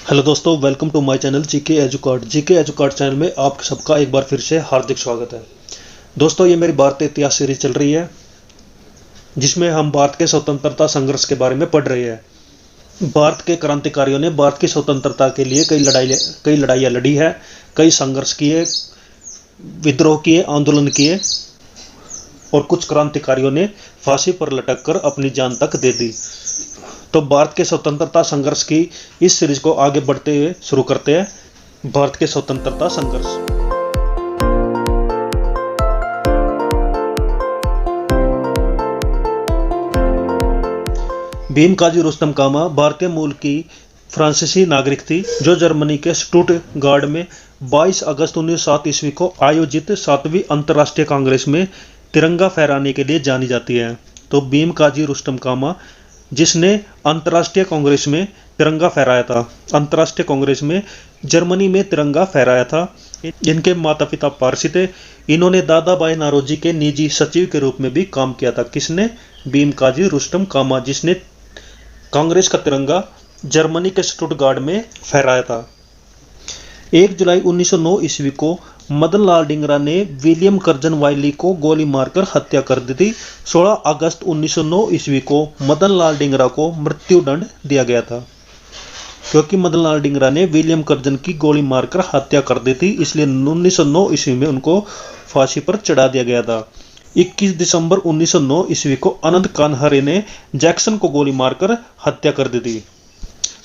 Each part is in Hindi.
हेलो दोस्तों, welcome to my channel GK Educard channel में आप सबका एक बार फिर से हार्दिक स्वागत है। दोस्तों, ये मेरी भारतीय इतिहास सीरीज चल रही है जिसमें हम भारत के स्वतंत्रता संघर्ष के बारे में पढ़ रहे हैं। भारत के क्रांतिकारियों ने भारत की स्वतंत्रता के लिए कई लड़ाइयाँ लड़ी है, कई संघर्ष किए, विद्रोह किए, आंदोलन किए और कुछ क्रांतिकारियों ने फांसी पर लटक कर अपनी जान तक दे दी। तो भारत के स्वतंत्रता संघर्ष की इस सीरीज को आगे बढ़ते हुए शुरू करते हैं। भारत के स्वतंत्रता संघर्ष। भीम काजी रुस्तम कामा भारतीय मूल की फ्रांसीसी नागरिक थी जो जर्मनी के स्टुटगार्ड में 22 अगस्त 1907 ईस्वी को आयोजित 7वीं अंतर्राष्ट्रीय कांग्रेस में तिरंगा फहराने के लिए जानी जाती है। तो भीम काजी रुस्तम कामा जिसने अंतर्राष्ट्रीय कांग्रेस में तिरंगा फहराया था, अंतर्राष्ट्रीय कांग्रेस में जर्मनी में तिरंगा फहराया था। इनके माता पिता पारसी थे। इन्होंने दादा भाई नारोजी के निजी सचिव के रूप में भी काम किया था। किसने? भीम काजी रुस्तम कामा, जिसने कांग्रेस का तिरंगा जर्मनी के स्टुटगार्ड में फहराया था। 1 जुलाई 1909 ईस्वी को मदन लाल डिंगरा ने विलियम कर्जन वाइली को गोली मारकर हत्या कर दी थी। 16 अगस्त 1909 ईस्वी को मदन लाल डिंगरा को मृत्युदंड दिया गया था क्योंकि मदन लाल डिंगरा ने विलियम कर्जन की गोली मारकर हत्या कर दी थी, इसलिए 1909 ईस्वी में उनको फांसी पर चढ़ा दिया गया था। 21 दिसंबर 1909 ईस्वी को अनंत कान्हरे ने जैक्सन को गोली मारकर हत्या कर दी थी।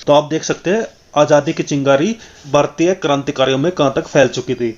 तो आप देख सकते हैं आज़ादी की चिंगारी भारतीय क्रांतिकारियों में कहां तक फैल चुकी थी।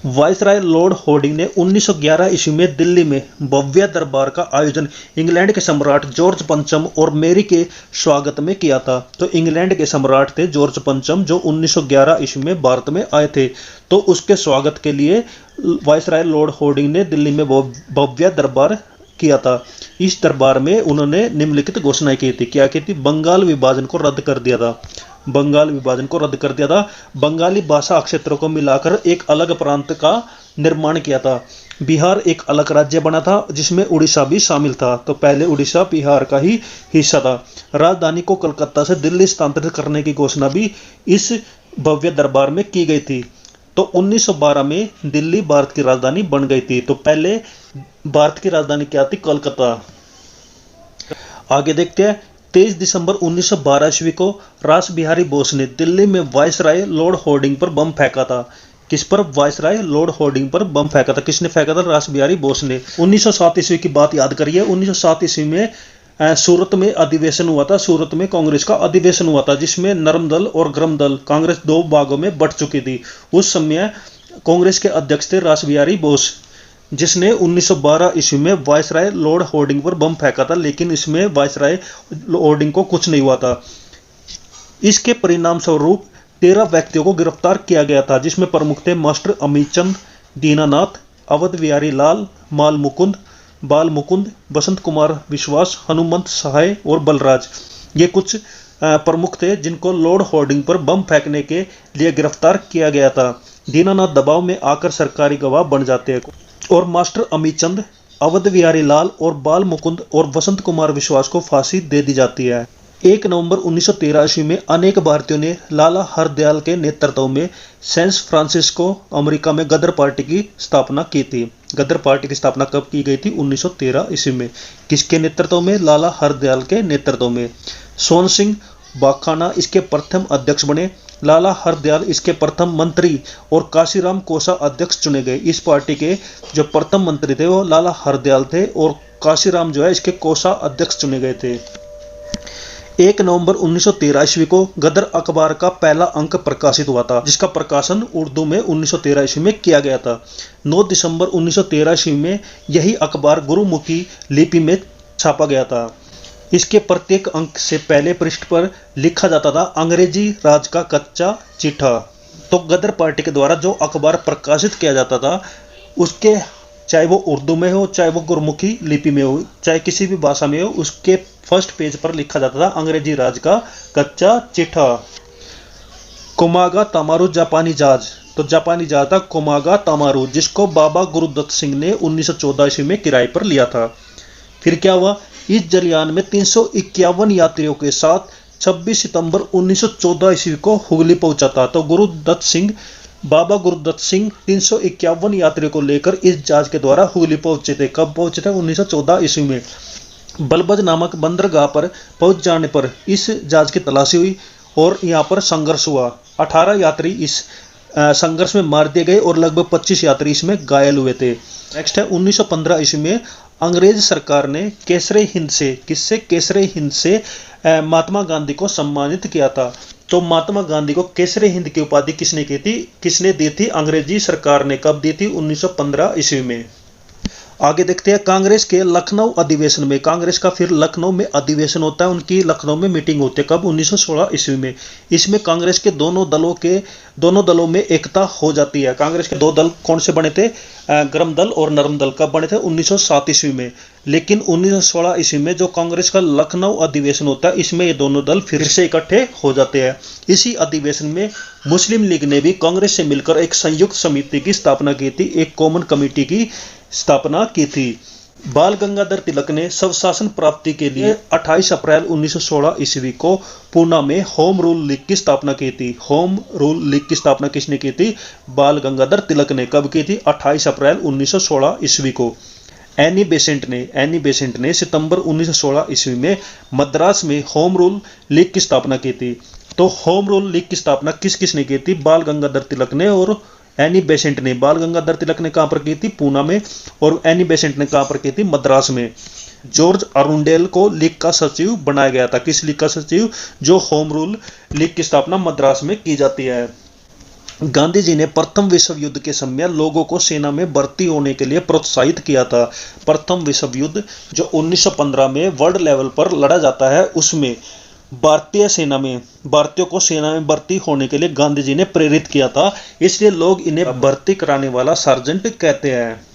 वाइसराय लॉर्ड होर्डिंग ने 1911 ईस्वी में दिल्ली में भव्य दरबार का आयोजन इंग्लैंड के सम्राट जॉर्ज पंचम और मेरी के स्वागत में किया था। तो इंग्लैंड के सम्राट थे जॉर्ज पंचम, जो 1911 ईस्वी में भारत में आए थे। तो उसके स्वागत के लिए वाइसराय लॉर्ड होर्डिंग ने दिल्ली में भव्य दरबार किया था। इस दरबार में उन्होंने निम्नलिखित घोषणाएं की थी। क्या की थी? बंगाल विभाजन को रद्द कर दिया था। बंगाल विभाजन को रद्द कर दिया था। बंगाली भाषा क्षेत्रों को मिलाकर एक अलग प्रांत का निर्माण किया था। बिहार एक अलग राज्य बना था जिसमें उड़ीसा भी शामिल था। तो पहले उड़ीसा बिहार का ही हिस्सा था। राजधानी को कलकत्ता से दिल्ली स्थानांतरित करने की घोषणा भी इस भव्य दरबार में की गई थी। तो 1912 में दिल्ली भारत की राजधानी बन गई थी। तो पहले भारत की राजधानी क्या थी? कलकत्ता। आगे देखते हैं। 23 दिसंबर 1912 ईस्वी को रास बिहारी बोस ने दिल्ली में वाइसराय लॉर्ड होर्डिंग पर बम फेंका था। किस पर? वाइसराय लॉर्ड होर्डिंग पर बम फेंका था। किसने फेंका था? रास बिहारी बोस ने। 1907 ईस्वी की बात याद करिए। 1907 ईस्वी में सूरत में अधिवेशन हुआ था। सूरत में कांग्रेस का अधिवेशन हुआ था जिसमें नरम दल और गरम दल कांग्रेस दो भागों में बट चुकी थी। उस समय कांग्रेस के अध्यक्ष थे रास बिहारी बोस, जिसने 1912 ईस्वी में वाइसराय लॉर्ड होर्डिंग पर बम फेंका था, लेकिन इसमें वाइसराय होर्डिंग को कुछ नहीं हुआ था। इसके परिणाम स्वरूप 13 व्यक्तियों को गिरफ्तार किया गया था, जिसमें प्रमुख थे मास्टर अमीचंद, दीनानाथ, अवध बिहारी लाल, बाल मुकुंद, बसंत कुमार विश्वास, हनुमंत सहाय और बलराज। ये कुछ प्रमुख थे जिनको लॉर्ड होर्डिंग पर बम फेंकने के लिए गिरफ्तार किया गया था। दीनानाथ दबाव में आकर सरकारी गवाह बन जाते हैं और मास्टर अमीचंद, अवध बिहारी लाल और बाल मुकुंद और वसंत कुमार विश्वास को फांसी दे दी जाती है। 1 नवंबर 1913 ईस्वी में अनेक भारतीयों ने लाला हरदयाल के नेतृत्व में सैन फ्रांसिस्को अमेरिका में गदर पार्टी की स्थापना की थी। गदर पार्टी की स्थापना कब की गई थी? 1913 ईस्वी में। किसके नेतृत्व में? लाला हरदयाल के नेतृत्व में। सोन सिंह बाखाना इसके प्रथम अध्यक्ष बने। लाला हरदयाल इसके प्रथम मंत्री और काशीराम कोसा अध्यक्ष चुने गए। इस पार्टी के जो प्रथम मंत्री थे वो लाला हरदयाल थे और काशीराम जो है इसके कोसा अध्यक्ष चुने गए थे। 1 नवंबर 1913 ईस्वी को गदर अखबार का पहला अंक प्रकाशित हुआ था, जिसका प्रकाशन उर्दू में 1913 ईस्वी में किया गया था। 9 दिसंबर 1913 ईस्वी में यही अखबार गुरुमुखी लिपि में छापा गया था। इसके प्रत्येक अंक से पहले पृष्ठ पर लिखा जाता था अंग्रेजी राज का कच्चा चिट्ठा। तो गदर पार्टी के द्वारा जो अखबार प्रकाशित किया जाता था उसके, चाहे वो उर्दू में हो, चाहे वो गुरमुखी लिपि में हो, चाहे किसी भी भाषा में हो, उसके फर्स्ट पेज पर लिखा जाता था अंग्रेजी राज का कच्चा चिट्ठा। कोमागा तामारू जापानी जहाज। तो जापानी जहाज था कोमागा तामारू, जिसको बाबा गुरुदत्त सिंह ने 1914 ईस्वी में किराए पर लिया था। फिर क्या हुआ? इस जलयान में 351 यात्रियों के साथ 26 सितंबर 1914 ईस्वी को हुगली पहुंचा था। तो बाबा गुरुदत्त सिंह 351 यात्रियों को लेकर इस जहाज के द्वारा हुगली पहुंचे थे। कब पहुंचे थे? 1914 ईस्वी में। बलबज नामक बंदरगाह पर पहुंच जाने पर इस जहाज की तलाशी हुई और यहां पर संघर्ष हुआ। 18 यात्री इस संघर्ष में मार दिए गए और लगभग 25 यात्री इसमें घायल हुए थे। नेक्स्ट है 1915 ईस्वी में अंग्रेज सरकार ने केसरे हिंद से महात्मा गांधी को सम्मानित किया था। तो महात्मा गांधी को केसरे हिंद की उपाधि किसने दी थी? अंग्रेजी सरकार ने। कब दी थी? 1915 ईस्वी में। आगे देखते हैं कांग्रेस के लखनऊ अधिवेशन में। कांग्रेस का फिर लखनऊ में अधिवेशन होता है, उनकी लखनऊ में मीटिंग होती है। कब? 1916 ईस्वी में। इसमें कांग्रेस के दोनों दलों में एकता हो जाती है। कांग्रेस के दो दल कौन से बने थे? गर्म दल और नरम दल। कब बने थे? 1907 ईस्वी में। लेकिन 1916 ईस्वी में जो कांग्रेस का लखनऊ अधिवेशन होता है, इसमें ये दोनों दल फिर से इकट्ठे हो जाते हैं। इसी अधिवेशन में मुस्लिम लीग ने भी कांग्रेस से मिलकर एक संयुक्त समिति की स्थापना की थी, एक कॉमन कमेटी की स्थापना की थी। बाल गंगाधर तिलक ने स्वशासन प्राप्ति के लिए 28 अप्रैल 1916 ईस्वी को पूना में होम रूल लीग की स्थापना की थी। होम रूल लीग की स्थापना किसने की थी? बाल गंगाधर तिलक ने। कब की थी? 28 अप्रैल 1916 ईस्वी को। एनी बेसेंट ने सितंबर 1916 ईस्वी में मद्रास में होम रूल लीग की स्थापना की थी। तो होम रूल लीग की स्थापना किसने की थी? बाल गंगाधर तिलक ने और एनी बेसेंट ने। बाल गंगाधर तिलक ने कहां पर की थी? पूना में। और एनी बेसेंट ने कहां पर की थी? मद्रास में। जॉर्ज अरुंडेल को लीग का सचिव बनाया गया था। किस लीग का सचिव? जो होम रूल लीग की स्थापना मद्रास में की जाती है। गांधी जी ने प्रथम विश्व युद्ध के समय लोगों को सेना में भर्ती होने के लिए प्रोत्साहित किया था। प्रथम विश्व युद्ध जो 1915 में वर्ल्ड लेवल पर लड़ा जाता है, उसमें भारतीयों को सेना में भर्ती होने के लिए गांधी जी ने प्रेरित किया था। इसलिए लोग इन्हें भर्ती कराने वाला सार्जेंट कहते हैं।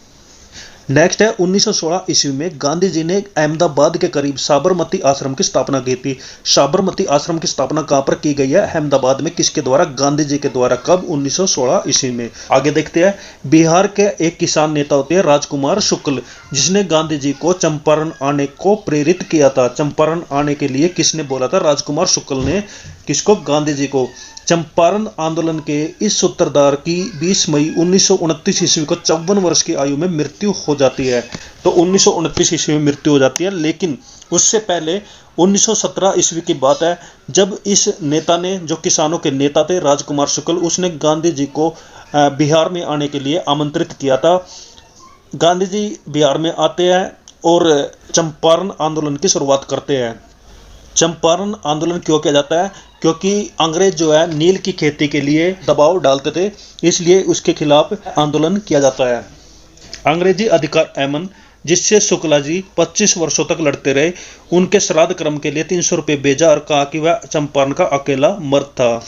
नेक्स्ट है 1916 ईस्वी में गांधी जी ने अहमदाबाद के करीब साबरमती आश्रम की स्थापना की थी। साबरमती आश्रम की स्थापना कहां पर की गई है? अहमदाबाद में। किसके द्वारा? गांधी जी के द्वारा। कब? 1916 ईस्वी में। आगे देखते हैं बिहार के एक किसान नेता होते हैं राजकुमार शुक्ल, जिसने गांधी जी को चंपारण आने को प्रेरित किया था। चंपारण आने के लिए किसने बोला था? राजकुमार शुक्ल ने। किसको? गांधी जी को। चंपारण आंदोलन के इस सूत्रधार की 20 मई 1929 ईस्वी को 54 वर्ष की आयु में मृत्यु हो जाती है। तो 1929 ईस्वी में मृत्यु हो जाती है। लेकिन उससे पहले 1917 ईस्वी की बात है, जब इस नेता ने, जो किसानों के नेता थे राजकुमार शुक्ल, उसने गांधी जी को बिहार में आने के लिए आमंत्रित किया था। गांधी जी बिहार में आते हैं और चंपारण आंदोलन की शुरुआत करते हैं। चंपारण आंदोलन क्यों किया जाता है? क्योंकि अंग्रेज जो है नील की खेती के लिए दबाव डालते थे, इसलिए उसके खिलाफ आंदोलन किया जाता है। अंग्रेजी अधिकार एमन, जिससे शुक्ला जी 25 वर्षों तक लड़ते रहे, उनके श्राद्ध क्रम के लिए 300 रुपये भेजा और कहा कि वह चंपारण का अकेला मर्द था।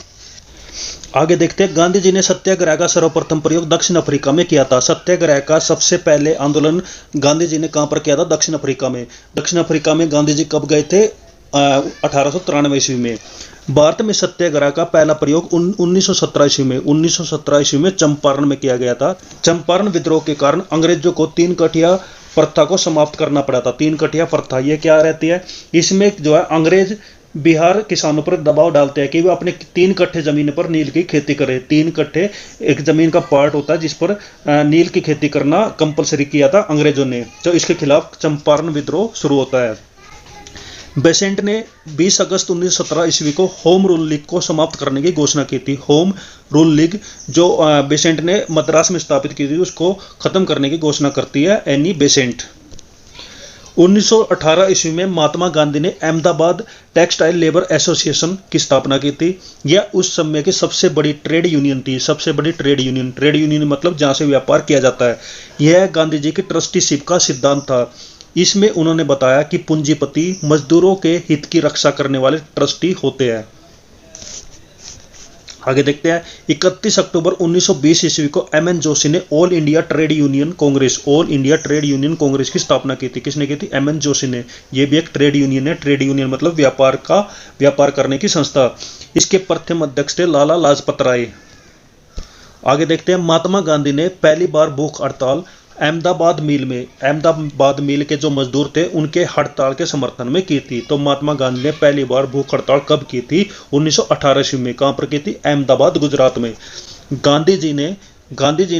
आगे देखते हैं गांधी जी ने सत्याग्रह का सर्वप्रथम प्रयोग दक्षिण अफ्रीका में किया था। सत्याग्रह का सबसे पहले आंदोलन गांधी जी ने कहां पर किया था? दक्षिण अफ्रीका में। दक्षिण अफ्रीका में गांधी जी कब गए थे? 1893 ईस्वी में। भारत में सत्याग्रह का पहला प्रयोग 1917 ईस्वी में चंपारण में किया गया था। चंपारण विद्रोह के कारण अंग्रेजों को 3 कठिया प्रथा को समाप्त करना पड़ा था। 3 कठिया प्रथा ये क्या रहती है? इसमें जो है अंग्रेज बिहार किसानों पर दबाव डालते हैं कि वो अपने 3 कट्ठे जमीन पर नील की खेती करें। 3 कट्ठे एक जमीन का पार्ट होता है जिस पर नील की खेती करना कंपलसरी किया था अंग्रेजों ने। तो इसके खिलाफ चंपारण विद्रोह शुरू होता है। बेसेंट ने 20 अगस्त 1917 ईस्वी को होम रूल लीग को समाप्त करने की घोषणा की थी। होम रूल लीग जो बेसेंट ने मद्रास में स्थापित की थी, उसको खत्म करने की घोषणा करती है एनी बेसेंट। 1918 ईस्वी में महात्मा गांधी ने अहमदाबाद टेक्सटाइल लेबर एसोसिएशन की स्थापना की थी। यह उस समय की सबसे बड़ी ट्रेड यूनियन थी। सबसे बड़ी ट्रेड यूनियन मतलब जहां से व्यापार किया जाता है। यह गांधी जी की ट्रस्टीशिप का सिद्धांत था। इसमें उन्होंने बताया कि पूंजीपति मजदूरों के हित की रक्षा करने वाले ट्रस्टी होते हैं। आगे देखते हैं 31 अक्टूबर 1920 ईस्वी को एमएन जोशी ने all India trade union Congress की स्थापना की थी। किसने की थी? एमएन जोशी ने। यह भी एक ट्रेड यूनियन है। ट्रेड यूनियन मतलब व्यापार करने की संस्था। इसके प्रथम अध्यक्ष थे लाला लाजपत राय। आगे देखते हैं महात्मा गांधी ने पहली बार भूख हड़ताल अहमदाबाद मिल के जो मजदूर थे उनके हड़ताल के समर्थन में की थी। तो महात्मा गांधी ने पहली बार भूख हड़ताल कब की थी? 1918 ईस्वी में। कहां पर की थी? अहमदाबाद, गुजरात में। गांधी जी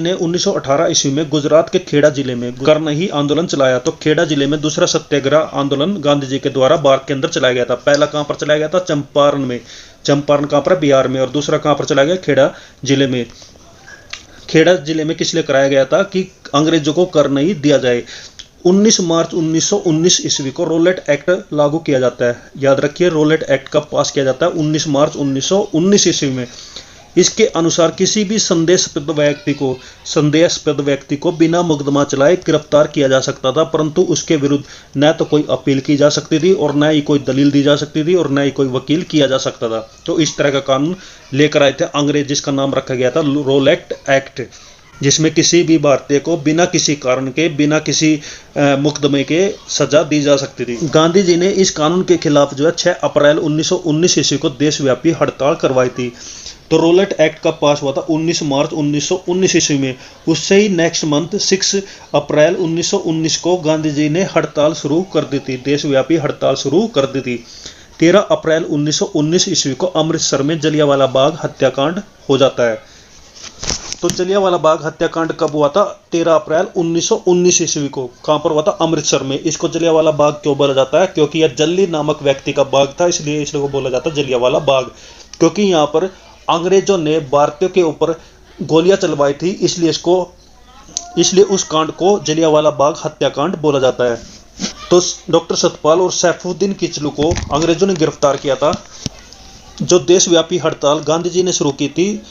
ने 1918 ईस्वी में गुजरात के खेड़ा जिले में करनही आंदोलन चलाया। तो खेड़ा जिले में दूसरा सत्याग्रह आंदोलन गांधी जी के द्वारा भारत के अंदर चलाया गया था। पहला कहां पर चलाया गया था? चंपारण में। चंपारण कहां पर? बिहार में। और दूसरा कहां पर चलाया गया? खेड़ा जिले में। खेड़ा जिले में किस लिए कराया गया था? कि अंग्रेजों को कर नहीं दिया जाए। 19 मार्च 1919 ईस्वी को रोलेट एक्ट लागू किया जाता है। याद रखिए, रोलेट एक्ट कब पास किया जाता है? 19 मार्च 1919 ईस्वी में। इसके अनुसार किसी भी संदेहास्पद व्यक्ति को बिना मुकदमा चलाए गिरफ्तार किया जा सकता था, परंतु उसके विरुद्ध न तो कोई अपील की जा सकती थी और न ही कोई दलील दी जा सकती थी और न ही कोई वकील किया जा सकता था। तो इस तरह का कानून लेकर आए थे अंग्रेज, जिसका नाम रखा गया था रोलेट एक्ट, जिसमें किसी भी भारतीय को बिना किसी कारण के, बिना किसी मुकदमे के सजा दी जा सकती थी। गांधी जी ने इस कानून के खिलाफ जो है 6 अप्रैल 1919 ईस्वी को देशव्यापी हड़ताल करवाई थी। तो रोलेट एक्ट कब पास हुआ था? 19 मार्च 1919 ईस्वी में। उससे ही नेक्स्ट मंथ 6 अप्रैल 1919 को गांधी जी ने हड़ताल शुरू कर दी थी, देशव्यापी हड़ताल शुरू कर दी थी। 13 अप्रैल 1919 ईस्वी को अमृतसर में जलियांवाला बाग हत्याकांड हो जाता है। तो जलियांवाला बाग हत्याकांड कब हुआ था? 13 अप्रैल 1919 ईस्वी को। कहां पर हुआ था? अमृतसर में। इसको जलियांवाला बाग क्यों बोला जाता है? क्योंकि यह जल्ली नामक व्यक्ति का बाग था, इसलिए इसको बोला जाता है जलियांवाला बाग। क्योंकि यहां पर अंग्रेजों ने भारतीयों के ऊपर गोलियां चलवाई थी, इसलिए उस कांड को जलियांवाला बाग हत्याकांड बोला जाता है। तो डॉक्टर सतपाल और सैफुद्दीन किचलू को अंग्रेजों ने गिरफ्तार किया था। जो देशव्यापी हड़ताल गांधी जी ने शुरू की थी,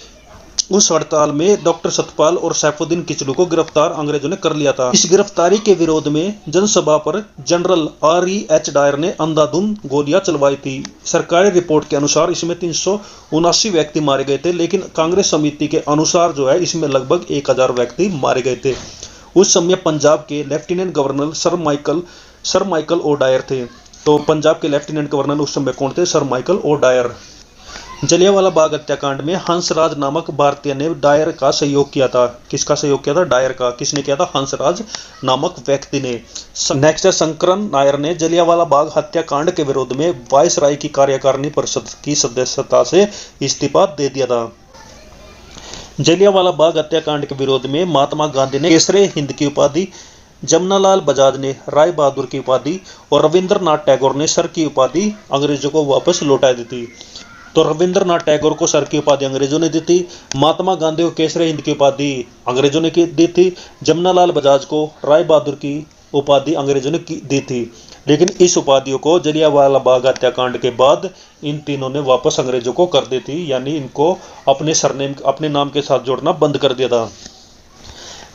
उस हड़ताल में डॉक्टर सतपाल और सैफुद्दीन किचलू को गिरफ्तार अंग्रेजों ने कर लिया था। इस गिरफ्तारी के विरोध में जनसभा पर जनरल R.E.H. डायर ने अंधाधुंध गोलियां चलवाई थी। सरकारी रिपोर्ट के अनुसार इसमें 379 व्यक्ति मारे गए थे, लेकिन कांग्रेस समिति के अनुसार जो है इसमें लगभग 1000 व्यक्ति मारे गए थे। उस समय पंजाब के lieutenant governor sir Michael O'Dwyer थे। तो पंजाब के लेफ्टिनेंट गवर्नर उस समय कौन थे? Sir Michael O'Dwyer. Jallianwala Bagh हत्याकांड में हंसराज नामक भारतीय ने डायर का सहयोग किया था। किसका सहयोग किया था? डायर का। किसने किया था? हंसराज नामक व्यक्ति ने। नेक्स्ट है शंकरन नायर ने जलियांवाला बाग हत्याकांड के विरोध में वायसराय की कार्यकारिणी परिषद की सदस्यता से इस्तीफा दे दिया था। जलियांवाला बाग हत्याकांड के विरोध में महात्मा गांधी ने केसरे हिंद की उपाधि, जमनालाल बजाज ने राय बहादुर की उपाधि और रविंद्रनाथ टैगोर ने सर की उपाधि अंग्रेजों को वापस लौटा दी थी। तो रविंद्रनाथ टैगोर को सर की उपाधि अंग्रेजों ने दी थी, महात्मा गांधी को केसरे हिंद की उपाधि अंग्रेजों ने दी थी, जमनालाल बजाज को राय बहादुर की उपाधि अंग्रेजों ने दी थी। लेकिन इस उपाधियों को जलियांवाला बाग हत्याकांड के बाद इन तीनों ने वापस अंग्रेजों को कर दी थी, यानी इनको अपने नाम के साथ जोड़ना बंद कर दिया था।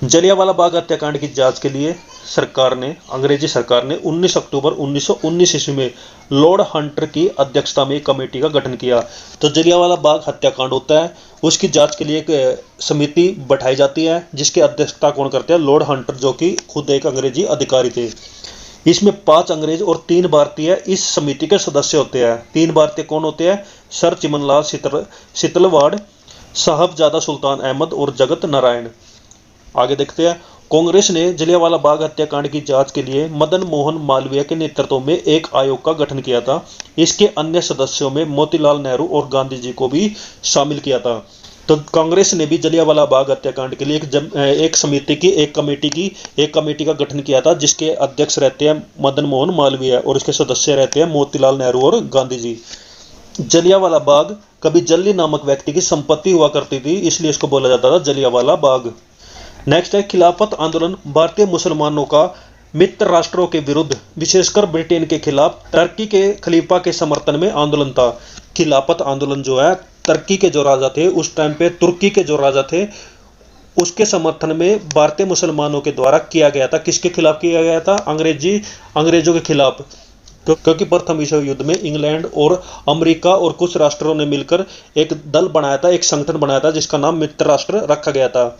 जलियांवाला बाग हत्याकांड की जांच के लिए अंग्रेजी सरकार ने 19 अक्टूबर 1919 ईस्वी में लॉर्ड हंटर की अध्यक्षता में एक कमेटी का गठन किया। तो जलियांवाला बाग हत्याकांड होता है, उसकी जांच के लिए एक समिति बैठाई जाती है, जिसकी अध्यक्षता कौन करते हैं? लॉर्ड हंटर, जो कि खुद एक अंग्रेजी अधिकारी थे। इसमें 5 अंग्रेज और 3 भारतीय इस समिति के सदस्य होते हैं। 3 भारतीय कौन होते हैं? सर चिमनलाल सितलवाड़, साहबजादा सुल्तान अहमद और जगत नारायण। आगे देखते हैं। कांग्रेस ने जलियांवाला बाग हत्याकांड की जांच के लिए मदन मोहन मालवीय के नेतृत्व में एक आयोग का गठन किया था। इसके अन्य सदस्यों में मोतीलाल नेहरू और गांधी जी को भी शामिल किया था। तो कांग्रेस ने भी जलियांवाला बाग हत्याकांड के लिए एक कमेटी का गठन किया था, जिसके अध्यक्ष रहते हैं मदन मोहन मालवीय और इसके सदस्य रहते हैं मोतीलाल नेहरू और गांधी जी। जलियांवाला बाग कभी जल्ली नामक व्यक्ति की संपत्ति हुआ करती थी, इसलिए इसको बोला जाता था जलियांवाला बाग। नेक्स्ट है खिलाफत आंदोलन। भारतीय मुसलमानों का मित्र राष्ट्रों के विरुद्ध, विशेषकर ब्रिटेन के खिलाफ तुर्की के खलीफा के समर्थन में आंदोलन था। खिलाफत आंदोलन जो है, तुर्की के जो राजा थे उस टाइम पे, तुर्की के जो राजा थे उसके समर्थन में भारतीय मुसलमानों के द्वारा किया गया था। किसके खिलाफ किया गया था? अंग्रेजों के खिलाफ। क्योंकि प्रथम विश्व युद्ध में इंग्लैंड और अमेरिका और कुछ राष्ट्रों ने मिलकर एक दल बनाया था, एक संगठन बनाया था, जिसका नाम मित्र राष्ट्र रखा गया था।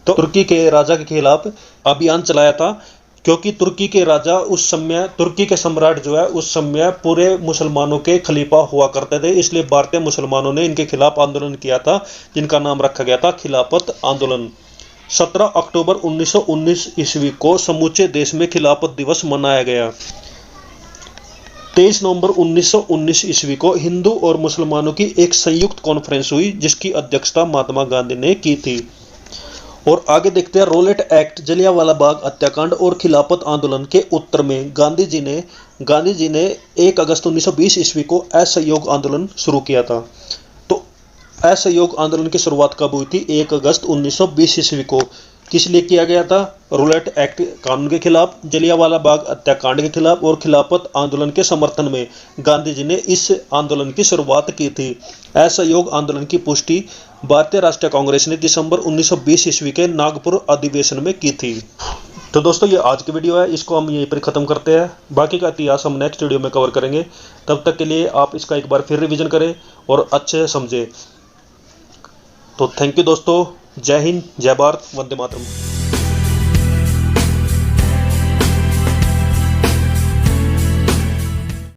तो तुर्की के राजा के खिलाफ अभियान चलाया था, क्योंकि तुर्की के सम्राट जो है उस समय पूरे मुसलमानों के खलीफा हुआ करते थे, इसलिए भारतीय मुसलमानों ने इनके खिलाफ आंदोलन किया था, जिनका नाम रखा गया था खिलाफत आंदोलन। 17 अक्टूबर 1919 ईस्वी को समूचे देश में खिलाफत दिवस मनाया गया। 23 नवंबर 1919 ईस्वी को हिंदू और मुसलमानों की एक संयुक्त कॉन्फ्रेंस हुई, जिसकी अध्यक्षता महात्मा गांधी ने की थी। और आगे देखते हैं रोलेट एक्ट, जलियांवाला बाग हत्याकांड और खिलाफत आंदोलन के उत्तर में गांधी जी ने 1 अगस्त 1920 ईस्वी को असहयोग आंदोलन शुरू किया था। तो असहयोग आंदोलन की शुरुआत कब हुई थी? 1 अगस्त 1920 ईस्वी को। किस लिए किया गया था? रोलेट एक्ट कानून के खिलाफ, जलियांवाला बाग हत्याकांड के खिलाफ और खिलाफत आंदोलन के समर्थन में गांधी जी ने इस आंदोलन की शुरुआत की थी। असहयोग आंदोलन की पुष्टि भारतीय राष्ट्रीय कांग्रेस ने दिसंबर 1920 ईस्वी के नागपुर अधिवेशन में की थी। तो दोस्तों, ये आज की वीडियो है, इसको हम यहीं पर खत्म करते हैं। बाकी का इतिहास हम नेक्स्ट वीडियो में कवर करेंगे। तब तक के लिए आप इसका एक बार फिर रिवीजन करें और अच्छे से समझें। तो थैंक यू दोस्तों। जय हिंद, जय भारत, वंदे मातरम।